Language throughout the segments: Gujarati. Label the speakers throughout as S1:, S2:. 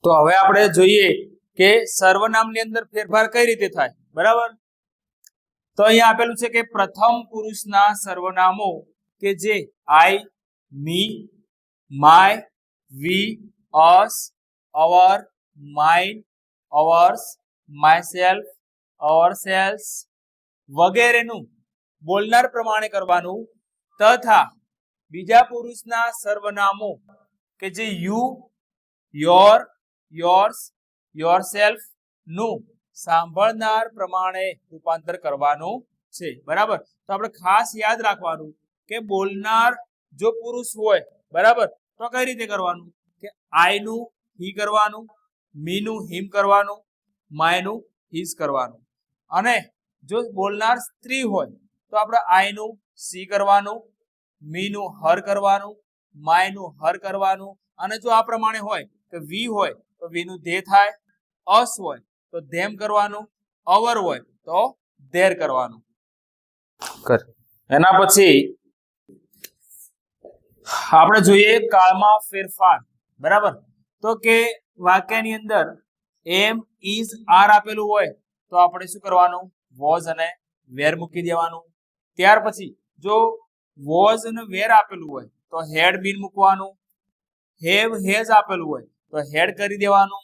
S1: તો હવે આપણે જોઈએ કે સર્વનામની અંદર ફેરફાર કઈ રીતે થાય, બરાબર? તો અહીંયા આપેલું છે કે પ્રથમ પુરુષના સર્વનામો કે જે I, me, my, we, us, our, mine, ours, myself, ourselves વગેરેનું બોલનાર પ્રમાણે કરવાનું તથા બીજા પુરુષના સર્વનામો કે જે યુ, યોર, યોર્સ, યોરસેલ્ફ નું સાંભળનાર પ્રમાણે રૂપાંતર કરવાનું છે, બરાબર? તો આપણે ખાસ યાદ રાખવાનું કે બોલનાર જો પુરુષ હોય, બરાબર, તો કઈ રીતે કરવાનું કે આઈ નું હી કરવાનું, મી નું હિમ કરવાનું, માય નું હિઝ કરવાનું, અને જો બોલનાર સ્ત્રી હોય તો આપણે આઈ નું સી કરવાનું, મી નું હર કરવાનું, માય નું હર કરવાનું, અને જો આ પ્રમાણે હોય કે વી હોય તો વી નું ધે થાય, અસ હોય તો ધેમ કરવાનું, અવર હોય તો ધેર કરવાનું. એના પછી આપણે જોઈએ કાળમાં ફેરફાર, બરાબર? તો કે વાક્યની અંદર એમ, ઇઝ, આર આપેલું હોય તો આપણે શું કરવાનું? વોઝ અને વેર મૂકી દેવાનું. ત્યાર પછી જો વોઝ અને વેર આપેલું હોય તો હેડ બીન મૂકવાનું. હેવ, હેઝ આપેલું હોય તો હેડ કરી દેવાનું.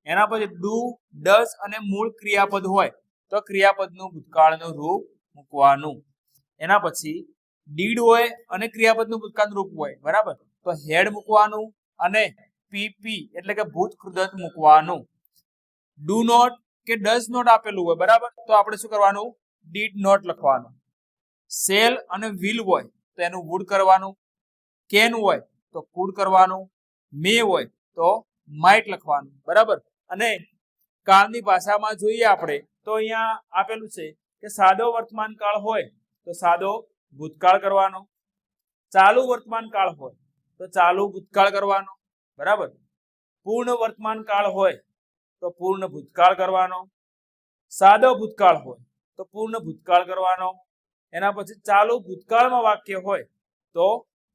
S1: એના પછી ડુ, ડઝ અને મૂળ ક્રિયાપદ હોય તો ક્રિયાપદનું ભૂતકાળનું રૂપ મૂકવાનું. એના પછી ડીડ હોય અને ક્રિયાપદનું ભૂતકાળનું રૂપ હોય, બરાબર, તો હેડ મૂકવાનું અને પીપી એટલે કે ભૂત કૃદંત મૂકવાનું. ડુ નોટ કે ડઝ નોટ આપેલું હોય, બરાબર, તો આપણે શું કરવાનું? ડીડ નોટ લખવાનું. સેલ અને વિલ હોય તો એનું વુડ કરવાનું. કેન હોય તો કુડ કરવાનું. મે હોય તો માઇટ લખવાનું, બરાબર? અને કાળની ભાષામાં જોઈએ આપણે તો અહીંયા આપેલું છે કે સાદો વર્તમાન કાળ હોય તો સાદો ભૂતકાળ કરવાનો. ચાલુ વર્તમાન કાળ હોય તો ચાલુ ભૂતકાળ કરવાનો, બરાબર? પૂર્ણ વર્તમાન કાળ હોય તો પૂર્ણ ભૂતકાળ કરવાનો. સાદો ભૂતકાળ હોય તો પૂર્ણ ભૂતકાળ કરવાનો. એના પછી ચાલુ ભૂતકાળમાં વાક્ય હોય તો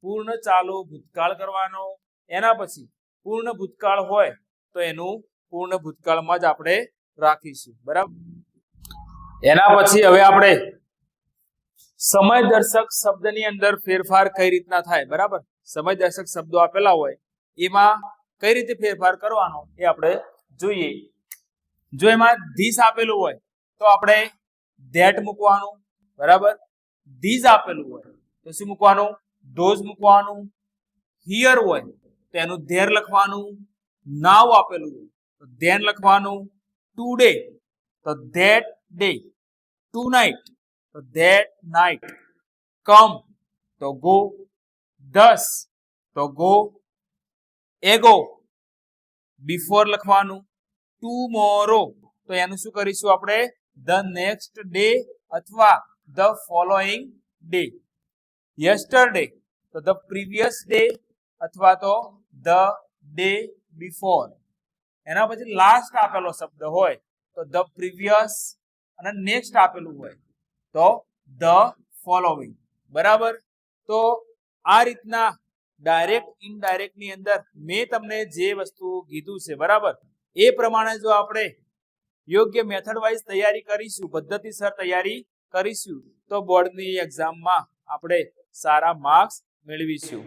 S1: પૂર્ણ ચાલુ ભૂતકાળ કરવાનો. એના પછી પૂર્ણ ભૂતકાળ હોય તો એનું પૂર્ણ ભૂતકાળમાં જ આપણે રાખીશું, બરાબર? એના પછી હવે આપણે સમય દર્શક શબ્દની અંદર ફેરફાર કઈ રીતના થાય, બરાબર? સમય દર્શક શબ્દો આપેલા હોય એમાં કઈ રીતે ફેરફાર કરવાનો એ આપણે જોઈએ. જો એમાં ધીસ આપેલું હોય તો આપણે ધેટ મૂકવાનું, બરાબર? ધીઝ આપેલું હોય તો શું મૂકવાનું? ધોઝ મૂકવાનું. હિયર હોય તો એનું ધેર લખવાનું. નાવ આપેલું હોય તો ધેન લખવાનું. ટુડે તો ધેટ ડે. ટુ નાઇટ તો ધેટ નાઇટ. કમ તો ગો. ધસ તો ગો. એગો બિફોર લખવાનું. ટુમોરો તો એનું શું કરીશું આપણે? ધ નેક્સ્ટ ડે અથવા ધ ફોલોઈંગ ડે. યસ્ટરડે તો ધ પ્રીવિયસ ડે અથવા તો ધ ડે બિફોર. એના પછી લાસ્ટ આપેલો શબ્દ હોય તો ધ પ્રીવિયસ અને નેક્સ્ટ આપેલું હોય તો ધ ફોલોઈંગ, બરાબર? તો આ રીતના ડાયરેક્ટ ઇનડાયરેક્ટ ની અંદર મેં તમને જે વસ્તુ કીધું છે, બરાબર, એ પ્રમાણે જો આપણે યોગ્ય મેથડ વાઇઝ તૈયારી કરીશું, પદ્ધતિસર તૈયારી કરીશું તો બોર્ડની એક્ઝામમાં આપણે સારા માર્ક્સ મેળવીશું.